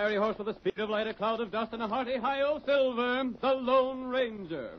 fiery horse with the speed of light, a cloud of dust, and a hearty hi-yo silver, the Lone Ranger.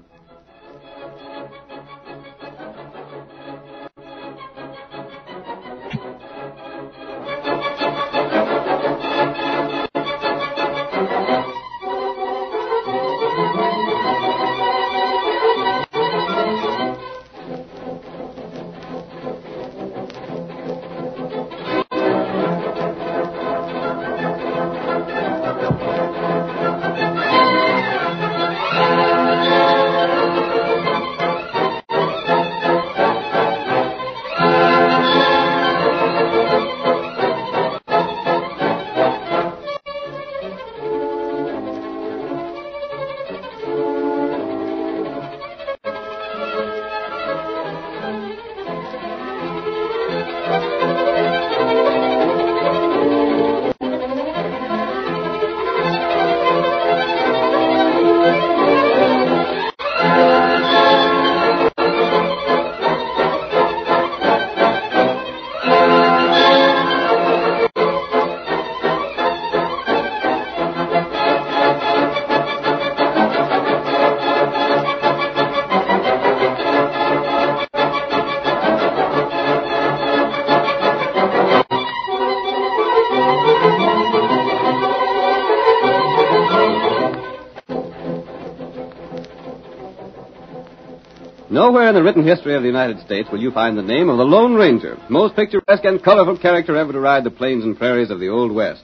Nowhere in the written history of the United States will you find the name of the Lone Ranger, most picturesque and colorful character ever to ride the plains and prairies of the Old West.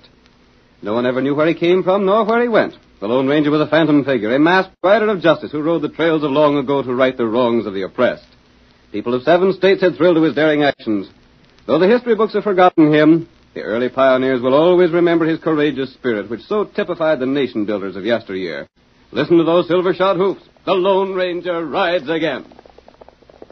No one ever knew where he came from nor where he went. The Lone Ranger was a phantom figure, a masked rider of justice who rode the trails of long ago to right the wrongs of the oppressed. People of 7 states had thrilled to his daring actions. Though the history books have forgotten him, the early pioneers will always remember his courageous spirit, which so typified the nation builders of yesteryear. Listen to those silver-shod hoofs. The Lone Ranger rides again.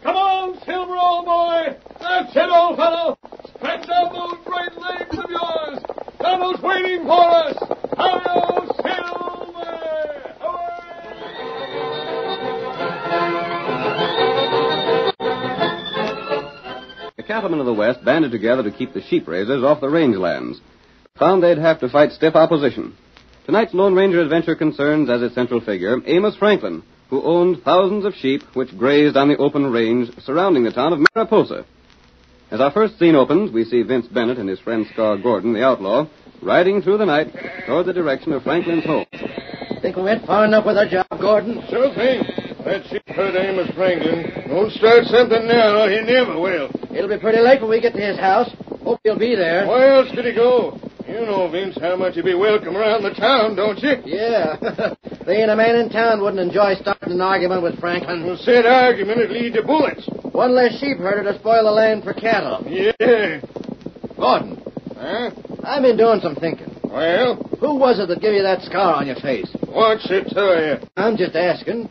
Come on, Silver, old boy. That's it, old fellow. Stretch out those great legs of yours. Tonto's waiting for us. Hi-yo, Silver! The cattlemen of the West banded together to keep the sheep raisers off the rangelands. Found they'd have to fight stiff opposition. Tonight's Lone Ranger adventure concerns, as its central figure, Amos Franklyn, who owned thousands of sheep which grazed on the open range surrounding the town of Mariposa. As our first scene opens, we see Vince Bennett and his friend Scar Gordon, the outlaw, riding through the night toward the direction of Franklyn's home. Think we went far enough with our job, Gordon? Sure thing. That sheepherder Amos Franklyn won't start something now, or he never will. It'll be pretty late when we get to his house. Hope he'll be there. Where else could he go? You know, Vince, how much he'd be welcome around the town, don't you? Yeah. There ain't a man in town wouldn't enjoy starting an argument with Franklyn. Well, said argument would lead to bullets. One less sheepherder to spoil the land for cattle. Yeah. Gordon. Huh? I've been doing some thinking. Well? Who was it that gave you that scar on your face? What's it to you? I'm just asking.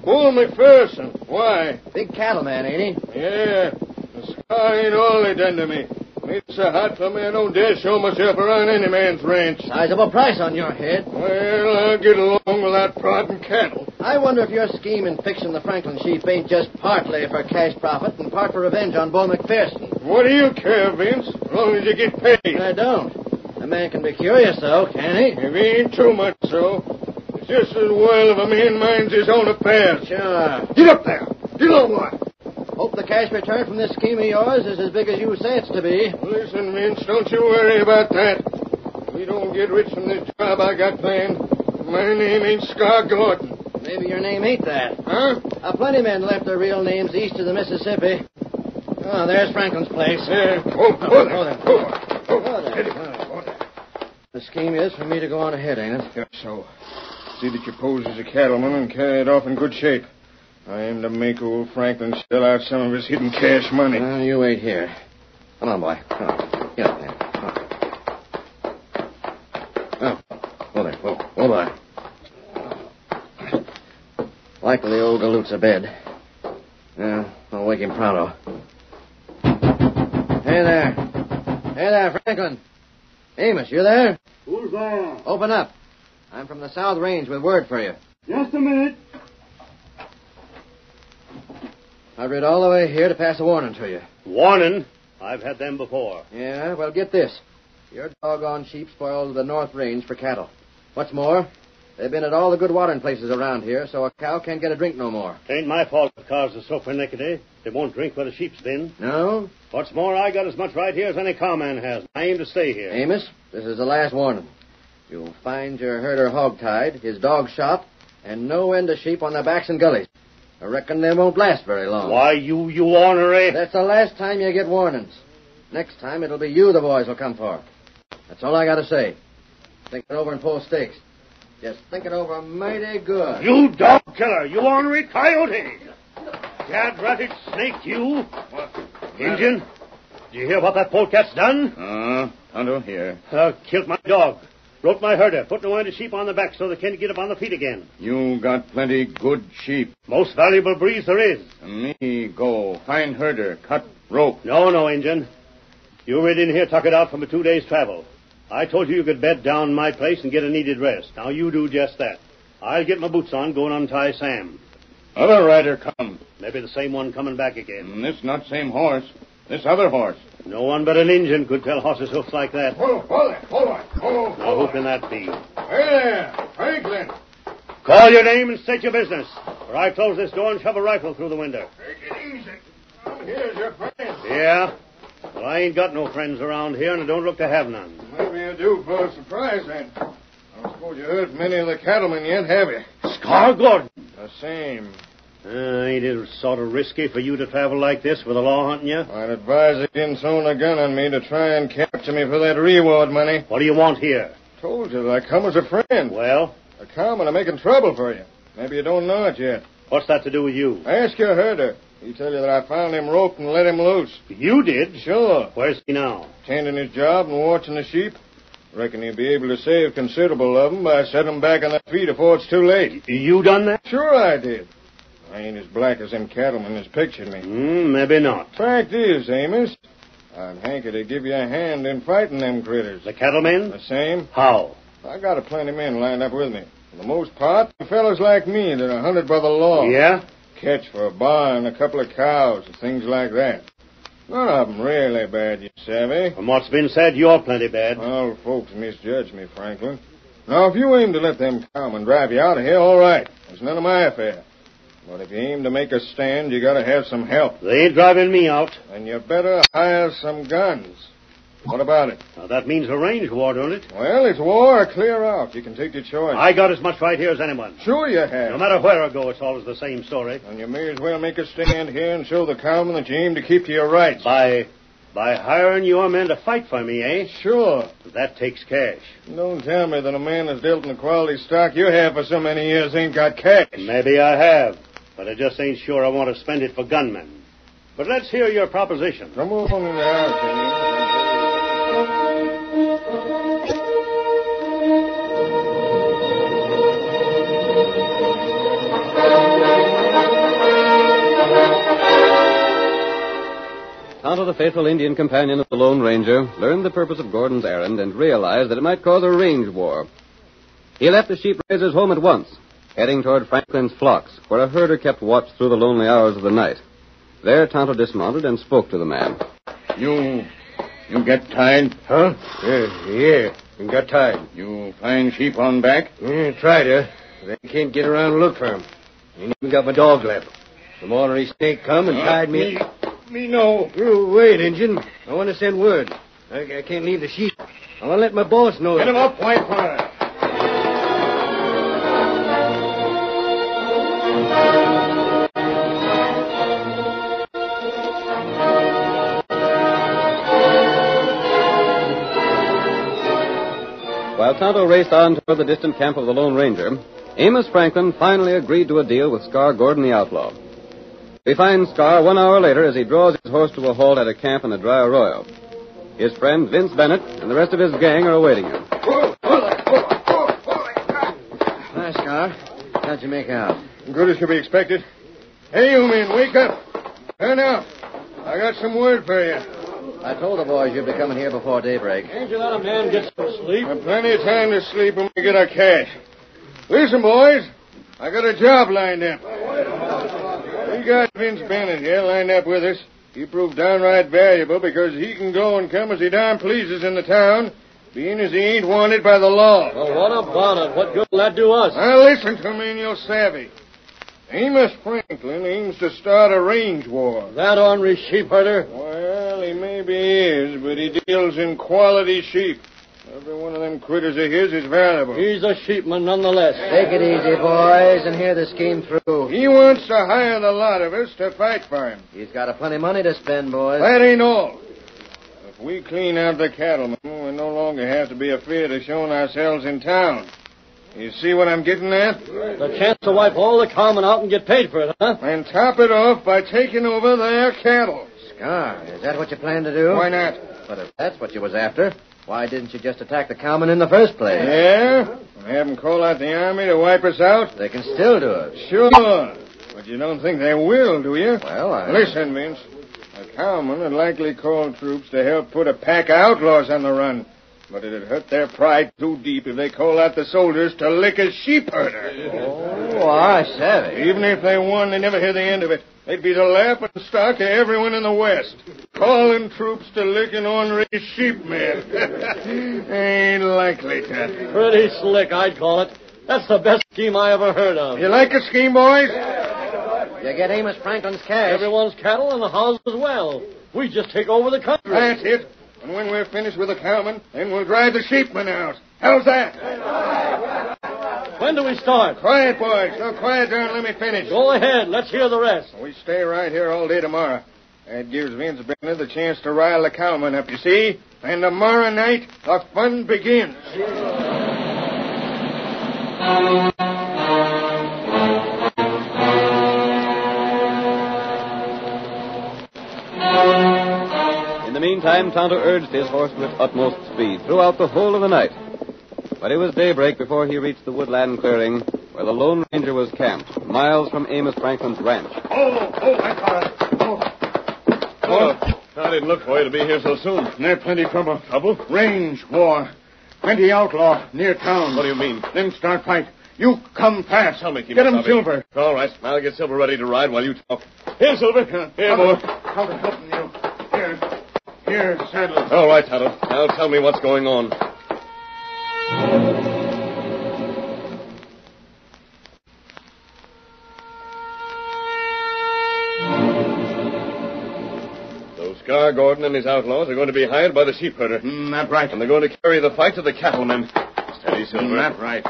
Bull McPherson. Why? Big cattleman, ain't he? Yeah. The scar ain't all they done to me. It's so hot for me I don't dare show myself around any man's ranch. Sizable price on your head. Well, I'll get along without prodding cattle. I wonder if your scheme in fixing the Franklyn sheep ain't just partly for cash profit and part for revenge on Bull McPherson. What do you care, Vince, as long as you get paid? I don't. A man can be curious, though, can he? If he ain't too much so. It's just as well if a man minds his own affairs. Sure. Get up there. Get on, boy. Hope the cash return from this scheme of yours is as big as you say it's to be. Listen, Vince, don't you worry about that. If we don't get rich from this job I got planned, my name ain't Scar Gordon. Maybe your name ain't that. Huh? Plenty of men left their real names east of the Mississippi. Oh, there's Franklin's place. Yeah. Go there. The scheme is for me to go on ahead, ain't it? Yes, so. See that you pose as a cattleman and carry it off in good shape. I aim to make old Franklyn sell out some of his hidden cash money. You wait here. Come on, boy. Come on. Get up there. Come on. Oh, go there. Go by. Likely the old galoot's abed. Yeah, I'll wake him pronto. Hey there. Hey there, Franklyn. Amos, you there? Who's there? Open up. I'm from the South Range with word for you. Just a minute. I rid all the way here to pass a warning to you. Warning? I've had them before. Yeah, well, get this. Your doggone sheep spoiled the North Range for cattle. What's more, they've been at all the good watering places around here, so a cow can't get a drink no more. Ain't my fault the cows are so pernickety. They won't drink where the sheep's been. No? What's more, I got as much right here as any cowman has. I aim to stay here. Amos, this is the last warning. You'll find your herder hog-tied, his dog shot, and no end of sheep on their backs and gullies. I reckon they won't last very long. Why, you ornery... That's the last time you get warnings. Next time, it'll be you the boys will come for. That's all I got to say. Think it over and pull stakes. Just think it over mighty good. You dog killer! You ornery coyote! Gad-ratted snake, you! Injun, did you hear what that polecat's done? Tonto here. Killed my dog. Broke my herder. Put no end of sheep on the back so they can't get up on the feet again. You got plenty good sheep. Most valuable breeds there is. Me go. Find herder. Cut rope. No, Injun. You rid in here, tuck it out from a 2 days' travel. I told you could bed down my place and get a needed rest. Now you do just that. I'll get my boots on, go and untie Sam. Other rider come. Maybe the same one coming back again. This not same horse. This other horse. No one but an Injun could tell horses' hoofs like that. Hold on. Now, who can that be? Hey there, Franklyn. Call your name and state your business, or I close this door and shove a rifle through the window. Take it easy. Here's your friend. Yeah? Well, I ain't got no friends around here, and I don't look to have none. Maybe you do for a surprise, then. I don't suppose you heard from any of the cattlemen yet, have you? Scar Gordon. The same. Ain't it sort of risky for you to travel like this with the law hunting you? I'd advise against throwing a gun on me to try and capture me for that reward money. What do you want here? Told you that I come as a friend. Well? A cowman are making trouble for you. Maybe you don't know it yet. What's that to do with you? Ask your herder. He tell you that I found him roped and let him loose. You did? Sure. Where's he now? Tending his job and watching the sheep. Reckon he'll be able to save considerable of them by setting them back on their feet before it's too late. You done that? Sure I did. I ain't as black as them cattlemen has pictured me. Maybe not. Fact is, Amos, I'd hanker to give you a hand in fighting them critters. The cattlemen? The same. How? I got a plenty of men lined up with me. For the most part, fellas like me that are hunted by the law. Yeah? Catch for a barn, a couple of cows, and things like that. None of them really bad, you savvy. From what's been said, you're plenty bad. Well, folks misjudge me, Franklyn. Now, if you aim to let them cowmen drive you out of here, all right. It's none of my affair. But if you aim to make a stand, you gotta have some help. They ain't driving me out. And you better hire some guns. What about it? Now, that means a range war, don't it? Well, it's war or clear out. You can take your choice. I got as much right here as anyone. Sure you have. No matter where I go, it's always the same story. And you may as well make a stand here and show the cowmen that you aim to keep to your rights. By hiring your men to fight for me, eh? Sure. That takes cash. Don't tell me that a man that's dealt in the quality stock you have for so many years ain't got cash. Maybe I have, but I just ain't sure I want to spend it for gunmen. But let's hear your proposition. Come on in the house, Amos. Tonto, the faithful Indian companion of the Lone Ranger, learned the purpose of Gordon's errand and realized that it might cause a range war. He left the sheep raiser's home at once, heading toward Franklyn's flocks, where a herder kept watch through the lonely hours of the night. There, Tonto dismounted and spoke to the man. You get tied? Huh? Yeah, got tied. You find sheep on back? Yeah, tried to. They can't get around and look for him. Ain't even got my dog left. The ornery snake come and tied me. Me no. You wait, Injun. I want to send word. I can't leave the sheep. I want to let my boss know. Get him up, white fire. While Tonto raced on toward the distant camp of the Lone Ranger, Amos Franklyn finally agreed to a deal with Scar Gordon the outlaw. We find Scar 1 hour later as he draws his horse to a halt at a camp in a dry arroyo. His friend Vince Bennett and the rest of his gang are awaiting him. Hi, Scar. How'd you make out? Good as could be expected. Hey, you men, wake up. Turn out. I got some word for you. I told the boys you'd be coming here before daybreak. Can't you let a man get some sleep? We've plenty of time to sleep when we get our cash. Listen, boys. I got a job lined up. We got Vince Bennett here lined up with us. He proved downright valuable because he can go and come as he darn pleases in the town, being as he ain't wanted by the law. Well, what about it? What good will that do us? Now, listen to me and you'll savvy. Amos Franklyn aims to start a range war. That ornery sheepherder? Well, he maybe is, but he deals in quality sheep. Every one of them critters of his is valuable. He's a sheepman nonetheless. Take it easy, boys, and hear the scheme through. He wants to hire the lot of us to fight for him. He's got a plenty of money to spend, boys. That ain't all. If we clean out the cattlemen, we no longer have to be afraid of showing ourselves in town. You see what I'm getting at? The chance to wipe all the cowmen out and get paid for it, huh? And top it off by taking over their cattle. Scar, is that what you plan to do? Why not? But if that's what you was after, why didn't you just attack the cowmen in the first place? Yeah? Have them call out the army to wipe us out? They can still do it. Sure. But you don't think they will, do you? Well, Listen, Vince. The cowmen would likely call troops to help put a pack of outlaws on the run. But it'd hurt their pride too deep if they call out the soldiers to lick a sheepherder. Oh, I savvy. Even if they won, they never hear the end of it. They'd be the laughing stock of everyone in the West. Calling troops to lick an ornery sheepman. Ain't likely to. Pretty slick, I'd call it. That's the best scheme I ever heard of. You like a scheme, boys? You get Amos Franklin's cash. Everyone's cattle and the house as well. We just take over the country. That's it. And when we're finished with the cowmen, then we'll drive the sheepmen out. How's that? When do we start? Quiet, boys. So quiet down. Let me finish. Go ahead. Let's hear the rest. We stay right here all day tomorrow. That gives Vince Bennett the chance to rile the cowmen up, you see? And tomorrow night, the fun begins. In the meantime, Tonto urged his horse with utmost speed throughout the whole of the night. But it was daybreak before he reached the woodland clearing where the Lone Ranger was camped, miles from Amos Franklin's ranch. I caught it. I didn't look for you to be here so soon. There's plenty trouble. Trouble? Range war. Plenty outlaw near town. What do you mean? Then start fight. You come fast. Tell me, Keep Get him Bobby. Silver. All right. I'll get Silver ready to ride while you talk. Here, Silver. Here, boy. How to help you? Here, saddle. All right, Tonto. Now tell me what's going on. So Scar Gordon and his outlaws are going to be hired by the sheepherder. That's right. And they're going to carry the fight to the cattlemen. Steady, Silver. That's right.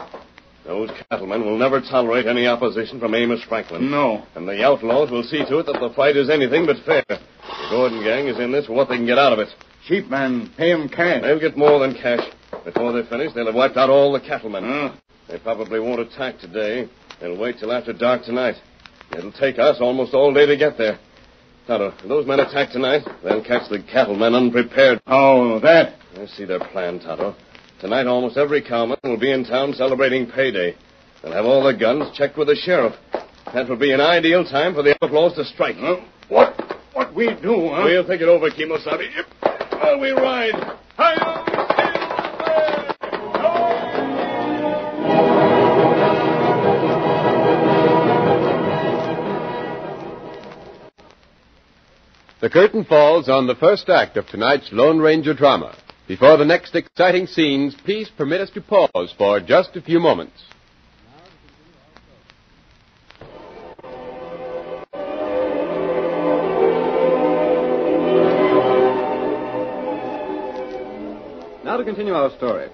Those cattlemen will never tolerate any opposition from Amos Franklyn. No. And the outlaws will see to it that the fight is anything but fair. The Gordon gang is in this for what they can get out of it. Sheepman, pay him cash. They'll get more than cash. Before they finish, they'll have wiped out all the cattlemen. They probably won't attack today. They'll wait till after dark tonight. It'll take us almost all day to get there. Tonto, if those men attack tonight, they'll catch the cattlemen unprepared. Oh, that? I see their plan, Tonto. Tonight, almost every cowman will be in town celebrating payday. They'll have all their guns checked with the sheriff. That will be an ideal time for the outlaws to strike. What we do, huh? We'll think it over, Kimosabe. While we ride. Hi-yo, The curtain falls on the first act of tonight's Lone Ranger drama. Before the next exciting scenes, please permit us to pause for just a few moments. Now to continue our story.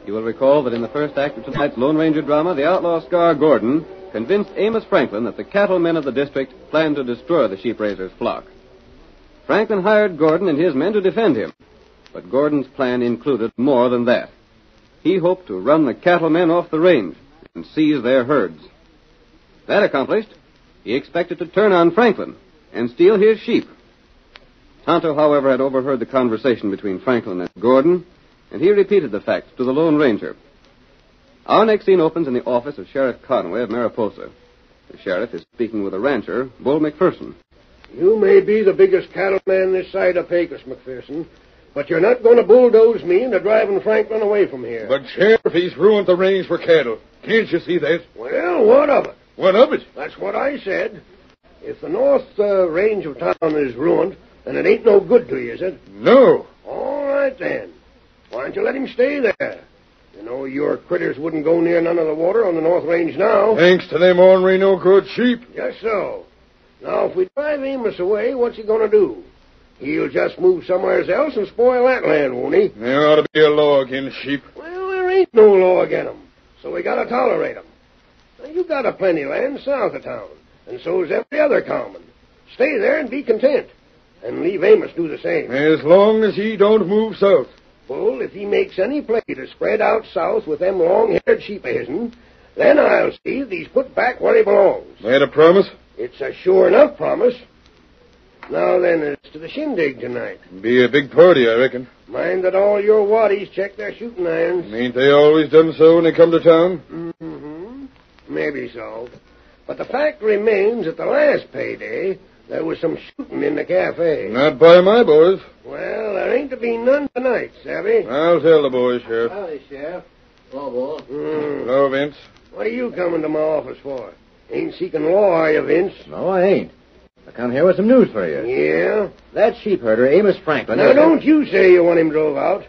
You will recall that in the first act of tonight's Lone Ranger drama, the outlaw Scar Gordon convinced Amos Franklyn that the cattlemen of the district planned to destroy the sheep raiser's flock. Franklyn hired Gordon and his men to defend him, but Gordon's plan included more than that. He hoped to run the cattlemen off the range and seize their herds. That accomplished, he expected to turn on Franklyn and steal his sheep. Tonto, however, had overheard the conversation between Franklyn and Gordon, and he repeated the facts to the Lone Ranger. Our next scene opens in the office of Sheriff Conway of Mariposa. The sheriff is speaking with a rancher, Bull McPherson. You may be the biggest cattleman this side of Pecos, McPherson, but you're not going to bulldoze me into driving Franklyn away from here. But, Sheriff, he's ruined the range for cattle. Can't you see that? Well, what of it? What of it? That's what I said. If the north range of town is ruined, then it ain't no good to you, is it? No. All right, then. Why don't you let him stay there? You know, your critters wouldn't go near none of the water on the north range now. Thanks to them ornery no-good sheep. Just so. Now, if we drive Amos away, what's he going to do? He'll just move somewhere else and spoil that land, won't he? There ought to be a law against sheep. Well, there ain't no law against 'em, so we got to tolerate 'em. Now, you got a plenty land south of town, and so's every other cowman. Stay there and be content, and leave Amos do the same. As long as he don't move south. Bull, if he makes any play to spread out south with them long-haired sheep of his'n, then I'll see that he's put back where he belongs. That a promise? It's a sure enough promise. Now then, it's to the shindig tonight. Be a big party, I reckon. Mind that all your waddies check their shooting irons. Ain't they always done so when they come to town? Mm-hmm. Maybe so. But the fact remains that the last payday, there was some shooting in the cafe. Not by my boys. Well, there ain't to be none tonight, savvy? I'll tell the boys, Sheriff. Howdy, Sheriff. Hello, Bull. Hello, Vince. What are you coming to my office for? Ain't seeking law, are you, Vince? No, I ain't. I come here with some news for you. Yeah? That sheepherder, Amos Franklyn... Now, don't you say you want him drove out.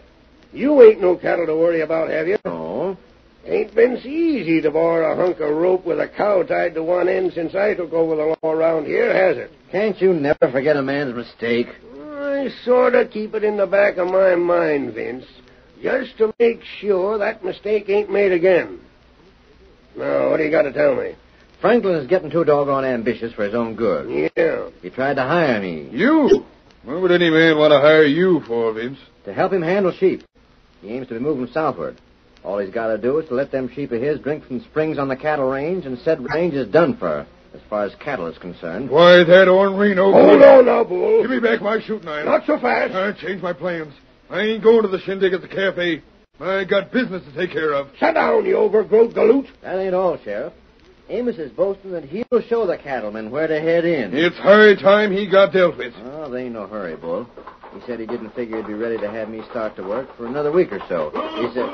You ain't no cattle to worry about, have you? No. Ain't been so easy to bar a hunk of rope with a cow tied to one end since I took over the law around here, has it? Can't you never forget a man's mistake? I sort of keep it in the back of my mind, Vince, just to make sure that mistake ain't made again. Now, what do you got to tell me? Franklyn is getting too doggone ambitious for his own good. Yeah. He tried to hire me. You? What would any man want to hire you for, Vince? To help him handle sheep. He aims to be moving southward. All he's got to do is to let them sheep of his drink from springs on the cattle range, and said range is done for, as far as cattle is concerned. Why, that ornery no Hold good. on now, Bull. Give me back my shooting iron. Not so fast. I changed my plans. I ain't going to the shindig at the cafe. I got business to take care of. Sit down, you overgrown galoot. That ain't all, Sheriff. Amos is boasting that he'll show the cattlemen where to head in. It's high time he got dealt with. Oh, there ain't no hurry, Bull. He said he didn't figure he'd be ready to have me start to work for another week or so. He said...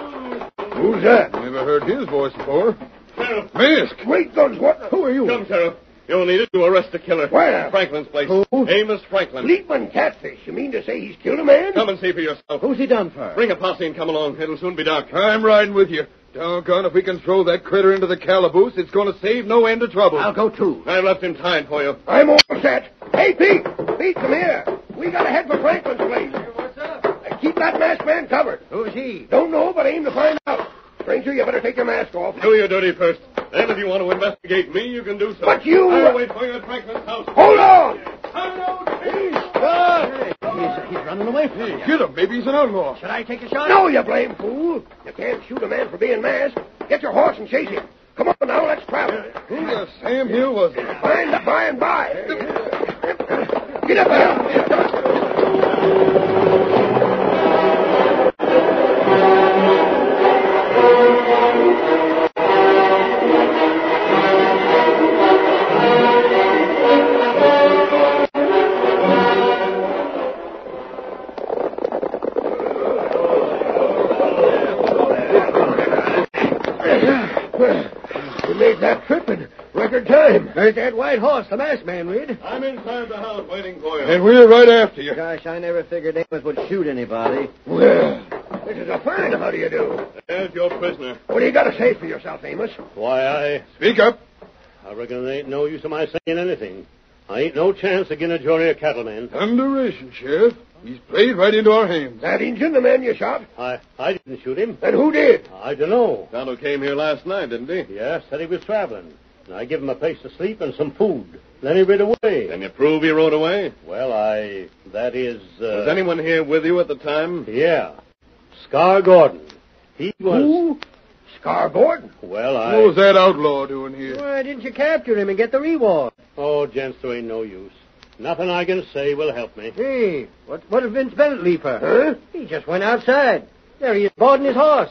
Who's that? Never heard his voice before. Sheriff. Mask! Great guns, what? Who are you? Come, Sheriff. You'll need it to arrest the killer. Where? Franklin's place. Who? Amos Franklyn. Leaping catfish. You mean to say he's killed a man? Come and see for yourself. Who's he done for? Bring a posse and come along. It'll soon be dark. I'm riding with you. Doggone, if we can throw that critter into the calaboose, it's going to save no end of trouble. I'll go, too. I've left him tied for you. I'm all set. Hey, Pete! Pete, come here. We got to head for Franklin's place. What's up? Keep that masked man covered. Who's he? Don't know, but aim to find out. Stranger, you better take your mask off. Do your duty first. Then if you want to investigate me, you can do so. But you... I'll wait for you at Franklin's house. Hold on! He's running away from you. Get him. Maybe he's an outlaw. Should I take a shot? No, you blame fool. You can't shoot a man for being masked. Get your horse and chase him. Come on now, let's travel. Who the Sam Hill was it? Find the by and by. Get up there. That trip in record time. There's that white horse, the masked man, Reed. I'm inside the house waiting for you. And we're right after you. Gosh, I never figured Amos would shoot anybody. Well, this is a fine how do you do. There's your prisoner. What do you got to say for yourself, Amos? Why, Speak up. I reckon there ain't no use of my saying anything. I ain't no chance again a jury of cattlemen. Thunderation, Sheriff. He's played right into our hands. That Injun, the man you shot? I didn't shoot him. Then who did? I don't know. Tonto came here last night, didn't he? Yes, said he was traveling. And I give him a place to sleep and some food. Then he rid away. Can you prove he rode away? Well, that is... Was anyone here with you at the time? Yeah. Scar Gordon. He was... Who? Scar Gordon? Well, What was that outlaw doing here? Why didn't you capture him and get the reward? Oh, gents, there ain't no use. Nothing I can say will help me. Hey, what did Vince Bennett leave for? Huh? He just went outside. There he is, boarding his horse.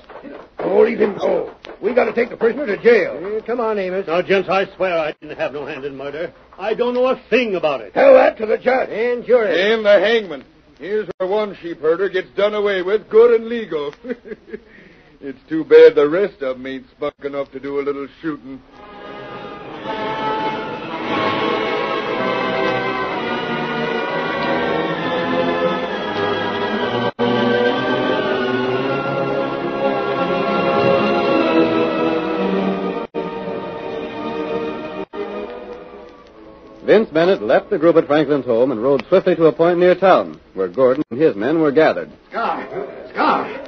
Oh, leave him go. We got to take the prisoner to jail. Come on, Amos. Now, gents, I swear I didn't have no hand in murder. I don't know a thing about it. Tell that to the judge. And jury. And the hangman. Here's where one sheepherder gets done away with, good and legal. It's too bad the rest of them ain't spunk enough to do a little shooting. Vince Bennett left the group at Franklyn's home and rode swiftly to a point near town, where Gordon and his men were gathered. Scar!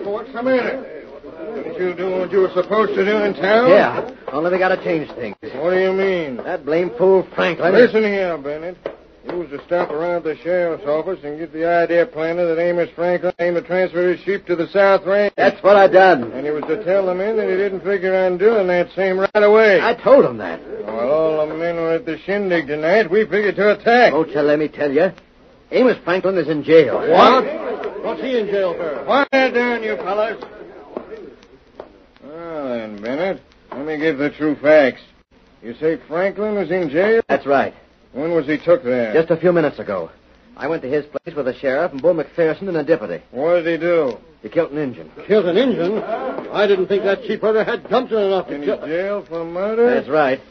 What's the matter? Didn't you do what you were supposed to do in town? Yeah, only we gotta change things. What do you mean? That blame fool Franklyn. Listen here, Bennett. You was to stop around the sheriff's office and get the idea planted that Amos Franklyn aimed to transfer his sheep to the South Range. That's what I done. And he was to tell the men that he didn't figure on doing that same right away. I told him that. While all the men were at the shindig tonight, we figured to attack. Don't you let me tell you. Amos Franklyn is in jail. What? What's he in jail for? Quiet down, you fellas. Well, then, Bennett, let me give the true facts. You say Franklyn was in jail? That's right. When was he took there? Just a few minutes ago. I went to his place with the sheriff and Bull McPherson and a deputy. What did he do? He killed an Injun. Killed an Injun? I didn't think that sheepherder had gumption enough to In kill... jail for murder? That's right.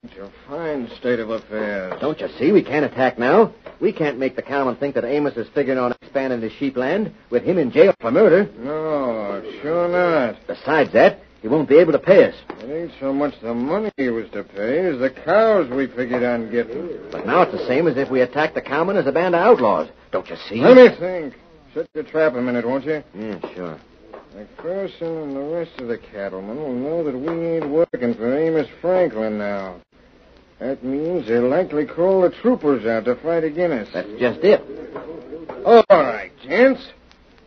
It's a fine state of affairs. Don't you see? We can't attack now. We can't make the cowman think that Amos is figuring on expanding his sheep land with him in jail for murder. No, sure not. Besides that, he won't be able to pay us. It ain't so much the money he was to pay as the cows we figured on getting. But now it's the same as if we attacked the cowman as a band of outlaws. Don't you see? Let me think. Set your trap a minute, won't you? Yeah, sure. McPherson and the rest of the cattlemen will know that we ain't working for Amos Franklyn now. That means they'll likely call the troopers out to fight against us. That's just it. All right, gents.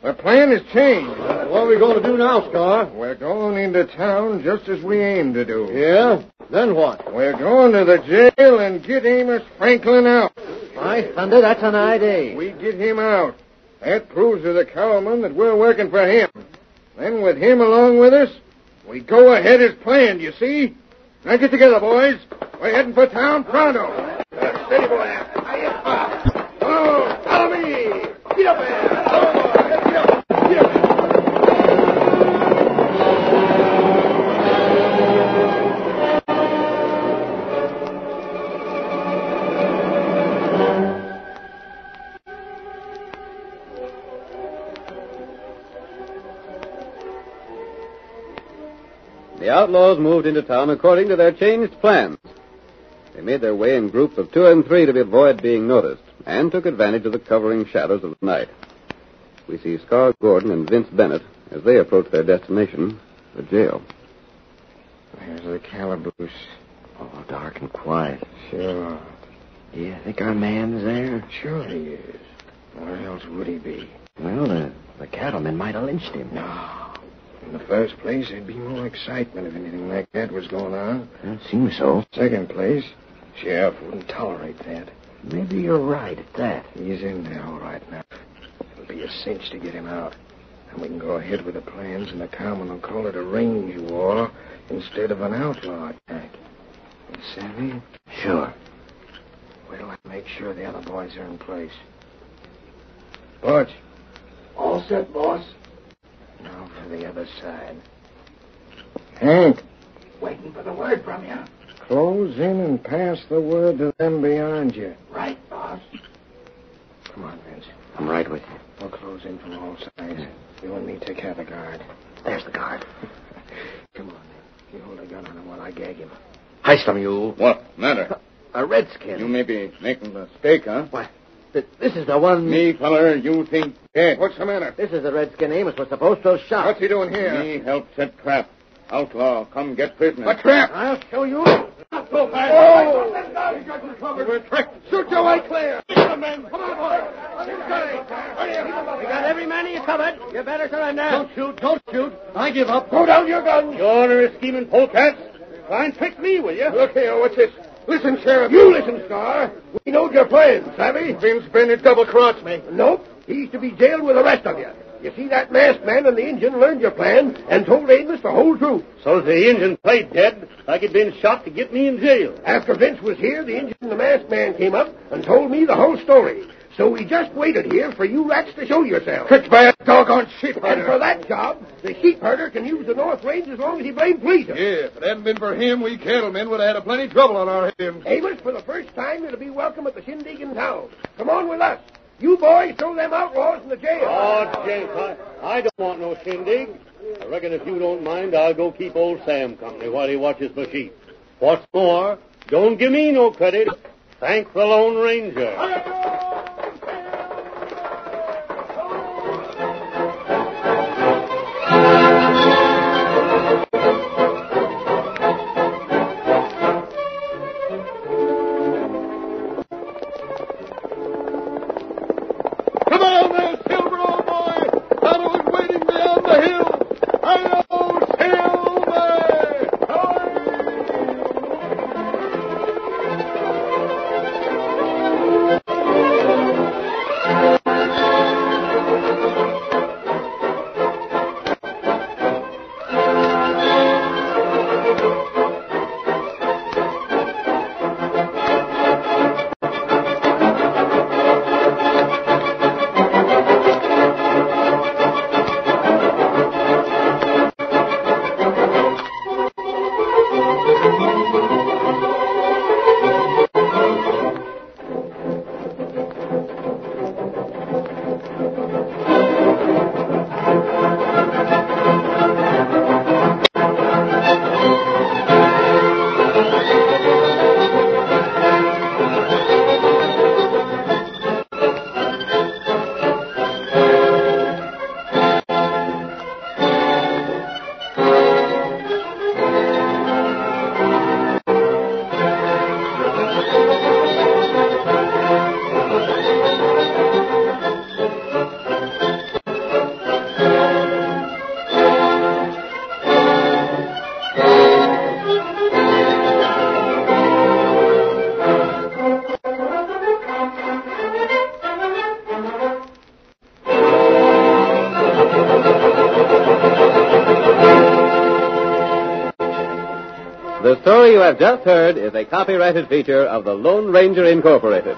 The plan has changed. What are we going to do now, Scar? We're going into town just as we aimed to do. Yeah? Then what? We're going to the jail and get Amos Franklyn out. By thunder, that's an idea. We get him out. That proves to the cowman that we're working for him. Then with him along with us, we go ahead as planned, you see? Now get together, boys. We're heading for town pronto. Steady, boy. Oh, follow me. Get up there. The outlaws moved into town according to their changed plans. They made their way in groups of 2 and 3 to avoid being noticed, and took advantage of the covering shadows of the night. We see Scar Gordon and Vince Bennett as they approach their destination, the jail. There's the calaboose. Oh, dark and quiet. Sure. Do you think our man's there? Sure he is. Where else would he be? Well, the cattlemen might have lynched him. No. In the first place, there'd be more excitement if anything like that was going on. It seems so. Second place, sheriff wouldn't tolerate that. Maybe you're right at that. He's in there all right now. It'll be a cinch to get him out. And we can go ahead with the plans, and the cowman will call it a range war instead of an outlaw attack. You savvy? Sure. Wait till I make sure the other boys are in place. Butch. All set, boss. Now for the other side. Hank. Waiting for the word from you. Close in and pass the word to them beyond you. Right, boss. Come on, Vince. I'm right with you. We'll close in from all sides. You and me take care of the guard. There's the guard. Come on, then. You hold a gun on him while I gag him. Heist him, you. What matter? A redskin. You may be making a mistake, huh? Why, this is the one... Me, feller, you think dead. What's the matter? This is the redskin Amos was supposed to have shot. What's he doing here? Me help set trap. Outlaw, come get prisoner. A trap! I'll show you. Not so fast. Oh! He got you covered. We're tricked. Shoot your way clear. Come on, boy. We got every man of you covered. You better surrender. Don't shoot, don't shoot. I give up. Throw down your gun. You ornery scheming polecats. Try and trick me, will you? Look here, what's this? Listen, Sheriff. You listen, Scar. We know your plans, savvy? Vince Bennett double-crossed me. Nope. He's to be jailed with the rest of you. You see, that masked man and the Injun learned your plan and told Amos the whole truth. So the Injun played dead, like he'd been shot to get me in jail. After Vince was here, the Injun and the masked man came up and told me the whole story. So we just waited here for you rats to show yourselves. Tricked by a doggone sheepherder. And for that job, the sheepherder can use the North Range as long as he blames pleases. Yeah, if it hadn't been for him, we cattlemen would have had plenty trouble on our hands. Amos, for the first time, you'll be welcome at the shindig in town. Come on with us. You boys throw them outlaws in the jail. Oh, Jenks, I don't want no shindig. I reckon if you don't mind, I'll go keep old Sam company while he watches for sheep. What's more, don't give me no credit. Thank the Lone Ranger. Come on there, Silver, old boy. Tonto's waiting beyond the hill. Hi-yo, Silver! The story you have just heard is a copyrighted feature of the Lone Ranger Incorporated.